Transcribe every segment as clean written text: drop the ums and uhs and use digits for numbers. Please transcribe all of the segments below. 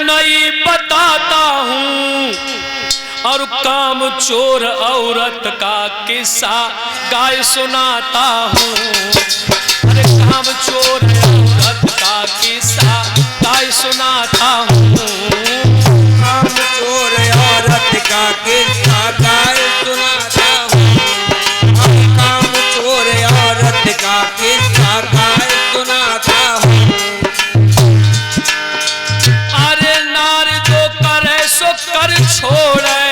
नहीं बताता हूँ और काम चोर औरत का किस्सा गाय सुनाता हूँ। अरे काम चोर औरत का किस्सा गाय सुनाता हूँ। काम चोर औरत का किस्सा गाय सुनाता हूँ। काम चोर औरत का किस्सा गाय सुनाता हूँ। अरे नार जो करे सो कर छोड़े,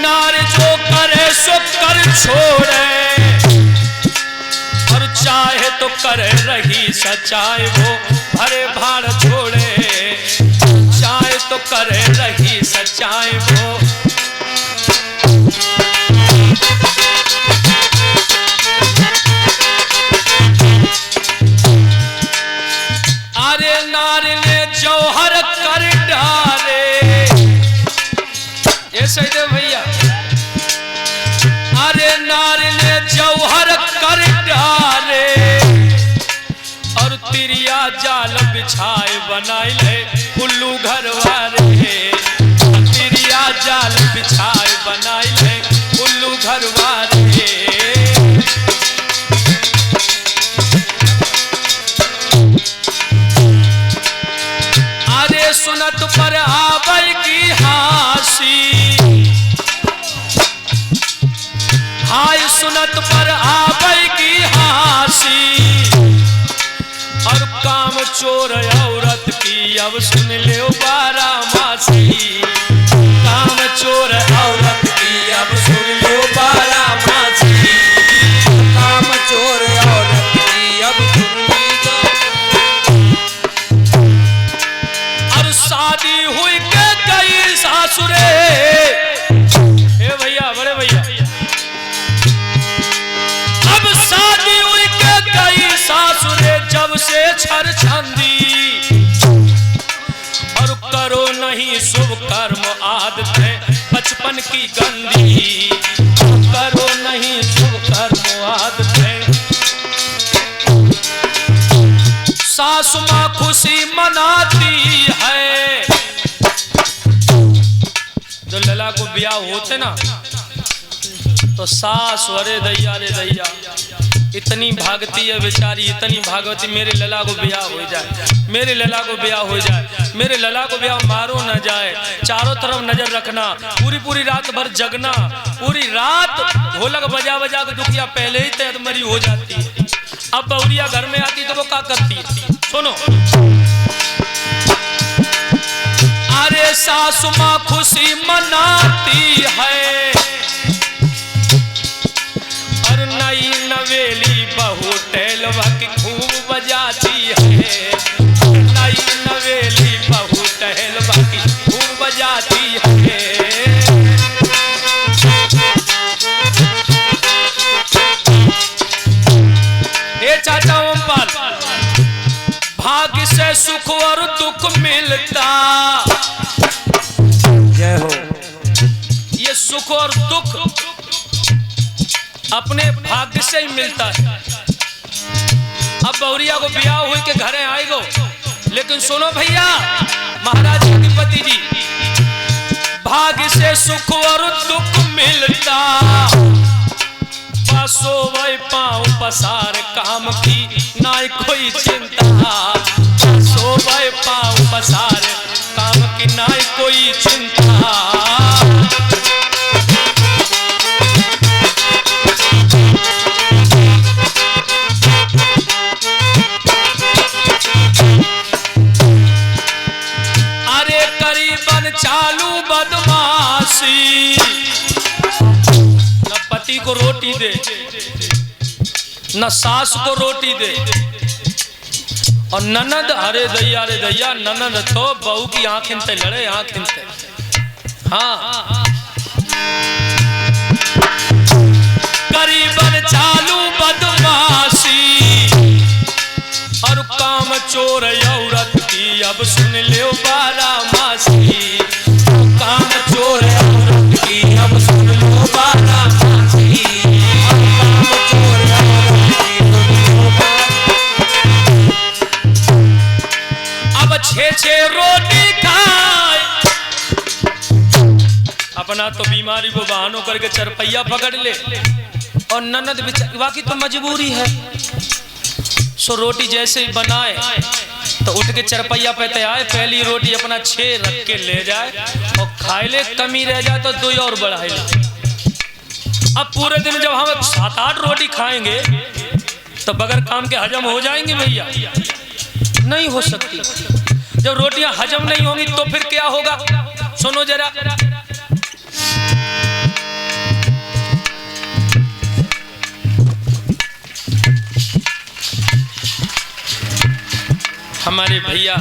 नार जो करे सो कर छोड़े और चाहे तो करे रही सच्चाई वो भरे भाड़ छोड़े। चाहे तो करे रही सच्चाई वो। अरे नारी ने जौहर कर डारे, ये सही दे भैया। अरे नारी ने जौहर कर डारे और तिरिया जाल बिछाए बनाई ले उल्लू घरवारे। तिरिया जाल बिछाए बनाई ले उल्लू घरवारे। अरे सुनत पर आवे की हासी, हाय सुनत पर आवे की हासी और काम चोर औरत की अब सुन ले बारामासी। काम चोर औरत की अब सुन ले बारामासी। काम चोर औरत की अब सुन लीजिए। और शादी हुई के गई सासुरे, ए भैया बड़े भैया। अब शादी हुई के गई सासुरे जब से छर छंदी और करो नहीं शुभ कर्म आदतें बचपन की गंदी। करो नहीं शुभ कर्म आदतें। सासु माँ खुशी मनाती है, जो लला को ब्याह होते ना तो सास अरे दैया रे दैया इतनी भागती है बेचारी, इतनी भागवती। मेरे लला को ब्याह हो जाए, मेरे लला को ब्याह हो जाए, मेरे लला को ब्याह मारो न जाए। चारों तरफ नजर रखना, पूरी पूरी रात भर जगना, पूरी रात ढोलक बजा बजा के दुखिया पहले ही तैयार मरी हो जाती है। अब बहुरिया घर में आती तो वो क्या करती है, सुनो। अरे सासु माँ खुशी मनाती है और नई नवेली बहू टहलवा की खूब बजाती है। नई नवेली बहू टहलवा की खूब बजाती है। ये चाचा ओमपाल, भाग्य से सुख और दुख मिलता। जय हो। ये सुख और दुख अपने भाग्य से ही मिलता है। अब बहुरिया को ब्याह हुई के घरे आए गो, लेकिन सुनो भैया महाराज अधिपति जी, भाग्य से सुख और दुख मिलता। बसो वही पाँव पसार काम की ना कोई चिंता। बसो वही पाँव पसार काम की ना कोई चिंता। चालू बदमाशी, न पति को रोटी दे न सास को रोटी दे और ननद अरे दैया ननद तो बहू की आंखें ते लड़े आंखें ते। हाँ करीबन चालू बदमाशी और काम चोर औरत की अब सुन ले बारामासी। काम चोर औरत की अब सुन लो बारामासी। काम चोर औरत की सुन लो बारामासी। तो बीमारी को बहानों करके चरपैया पकड़ ले। और ननद बेचारी वाकई तो मजबूरी है, सो रोटी जैसे ही बनाए तो उठ के चरपैया पे आए, पहली रोटी अपना 6 रख के ले जाए और खाए ले, कमी रह जाए तो 2 और बढ़ाए ले। अब पूरे दिन जब हम 7-8 रोटी खाएंगे तो बगैर काम के हजम हो जाएंगे भैया? नहीं हो सकती। जब रोटियां हजम नहीं होंगी तो फिर क्या होगा? सुनो जरा, हमारे भैया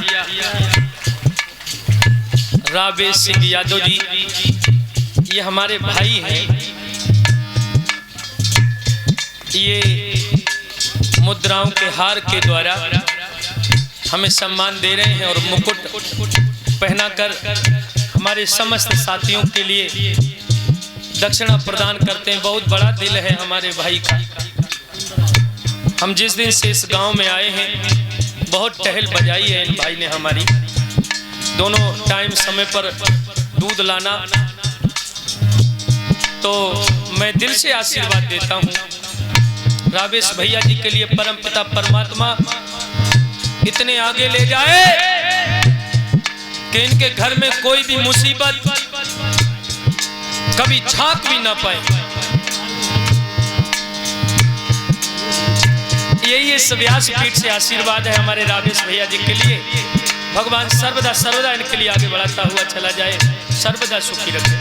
रावेश सिंह यादव जी, ये हमारे भाई हैं। ये मुद्राओं के हार के द्वारा हमें सम्मान दे रहे हैं और मुकुट पहनाकर हमारे समस्त साथियों के लिए दक्षिणा प्रदान करते हैं। बहुत बड़ा दिल है हमारे भाई का। हम जिस दिन से इस गांव में आए हैं बहुत टहल बजाई है इन भाई ने हमारी। दोनों टाइम समय पर दूध लाना, तो मैं दिल से आशीर्वाद देता हूँ रावेश भैया जी के लिए परम पिता परमात्मा इतने आगे ले जाए कि इनके घर में कोई भी मुसीबत कभी झांक भी ना पाए। यही इस व्यासपीठ से आशीर्वाद है हमारे रावेश भैया जी के लिए। भगवान सर्वदा सर्वदा इनके लिए आगे बढ़ाता हुआ चला जाए, सर्वदा सुखी रखे।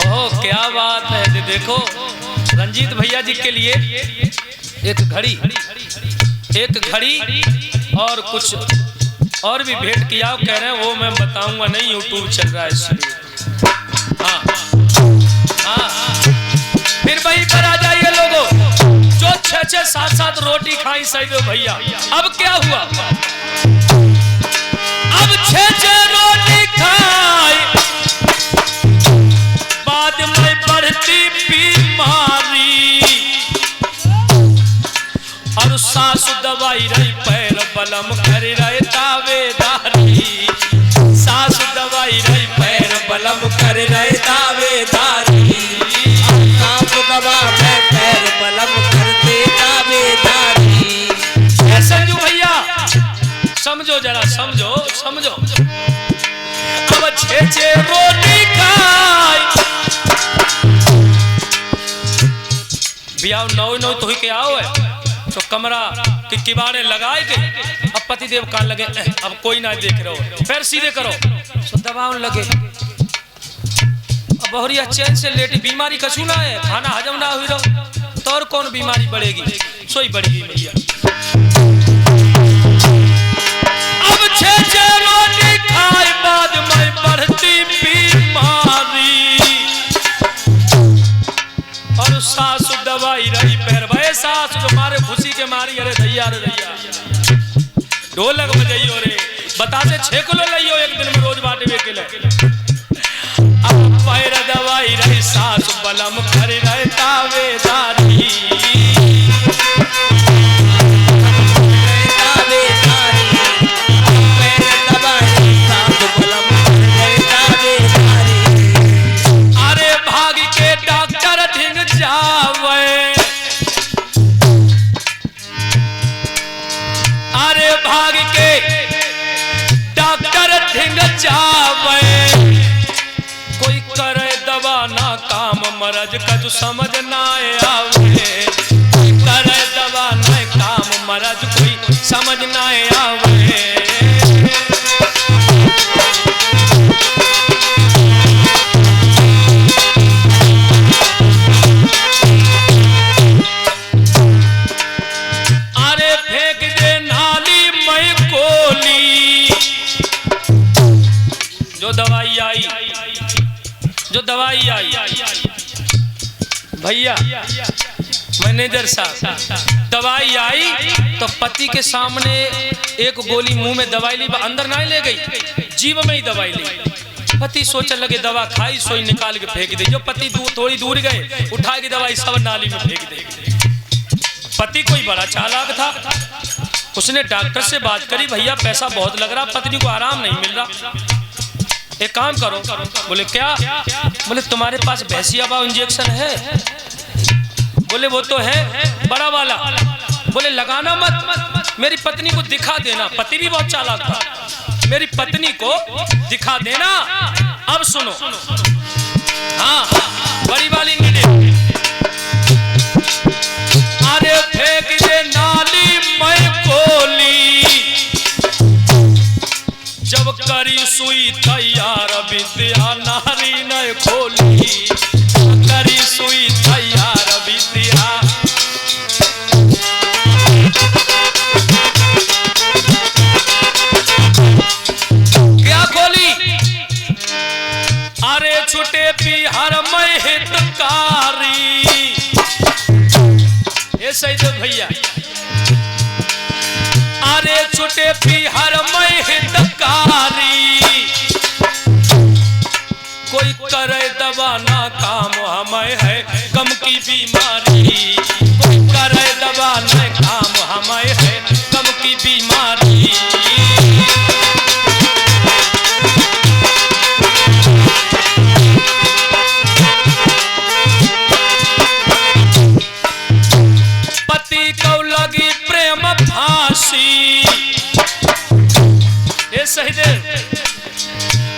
ओह क्या बात है। देखो रंजीत भैया जी के लिए एक घड़ी और कुछ और भी भेंट किया, कह रहे हैं वो मैं बताऊंगा नहीं, यूट्यूब चल रहा है इसलिए। हाँ फिर वहीं पर आ जाइए लोगों जो 6-6 7-7 रोटी खाई सही भैया। अब क्या हुआ? अब 6-6 रोटी खाई बाद में बढ़ती बीमारी, और सासु दवाई रही पैर बलम कर रहे दावेदारी। सासु दवाई रही पैर बलम कर रहे दावेदारी। सासु दवा में पैर बलम करते दावेदारी। ऐसा क्यों भैया? समझो जरा, समझो। अब 6-6 रोटी खाई बियाह 9 तो ही के आओ है तो कमरा के किबाड़े लगाए के अब पतिदेव कान लगे, अब कोई ना देख रहे हो, पैर सीधे करो, तो दबाव लगे। अब बहुरिया चैन से लेटी, बीमारी कछू ना है, खाना हजम ना हुई रहो तो और कौन बीमारी बढ़ेगी? सोई बढ़ेगी भैया। अब 6-6 रोटी खाए बाद में बढ़ती बीमारी, और सासु दवाई रही पैर भय। सासु जो मारे खुशी के मारी, अरे दैया ढोलक बजाइयो रे, बताते 6 किलो लियो एक दिन में रोज बाटे वे के लिए। अब पैर दवाई रही सासु बलम कर रहे दावेदारी। अरे भाग के डॉक्टर ढिंग जावे, अरे भाग के डॉक्टर ढिंग जावे। कोई करे दवा ना काम मरज कछु समझ ना आवे। करे दवा ना काम मरज कोई समझ ना आवे। अरे फेंक दे नाली में गोली, जो दवाई आई भैया मैनेजर साहब, दवाई आई तो पति के सामने एक गोली मुंह में दवाई ली, अंदर ना ले गई, जीभ में ही दवाई ली। पति सोचने लगे दवा खाई, सोई निकाल के फेंक दे। जो पति थोड़ी दूर गए, उठा के दवाई सब नाली में फेंक दे। पति कोई बड़ा चालाक था, उसने डॉक्टर से बात करी, भैया पैसा बहुत लग रहा, पत्नी को आराम नहीं मिल रहा, एक काम करो। बोले क्या? बोले तुम्हारे पास भैंसिया बाव इंजेक्शन है? बोले वो तो है बड़ा वाला। बोले लगाना मत, मेरी पत्नी को दिखा देना। पति भी बहुत चालाक था। मेरी पत्नी को दिखा देना। अब सुनो, हाँ बड़ी वाली इंग्रेडिएंट। अरे फेंक दे नाली मैं कोली, जब करी सुई तैयार विद्या नारी न खोली। करी सुई तैयार विद्या। क्या खोली? अरे छुटे बिहार में हितकारी। ये सही तो भैया। अरे छुटे बिहार में हितकारी, कोई करे दबाना काम हमें है गम की बीमारी। कोई करे दबाना काम हमें है गम की बीमारी। पति को लगी प्रेम फांसी। ये सही दे।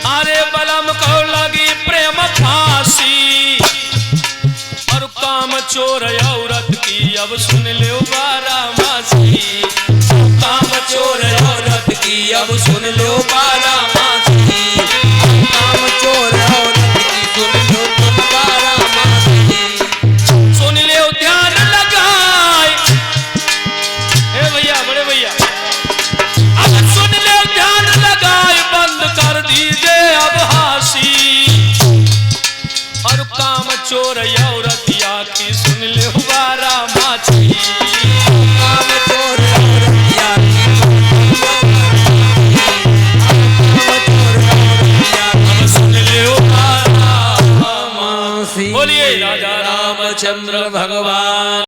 अरे बलम को लगी प्रेम फांसी, और काम चोर औरत की अब सुन ले बारामासी। काम चोर औरत की अब सुन लो बारामासी। काम चोर औरत की सुन लो तुम बारामासी। सुन ले ध्यान लगाए। हे भैया, बड़े भैया, अब सुन ले ध्यान लगाए। बंद कर दीजिए अब हासी, और काम चोर औरतिया की सुन ले बारामासी। काम चोर औरतिया की सुन लो बारामासी। अब सुन ले बारामासी। बोलिए राजा रामचंद्र भगवान।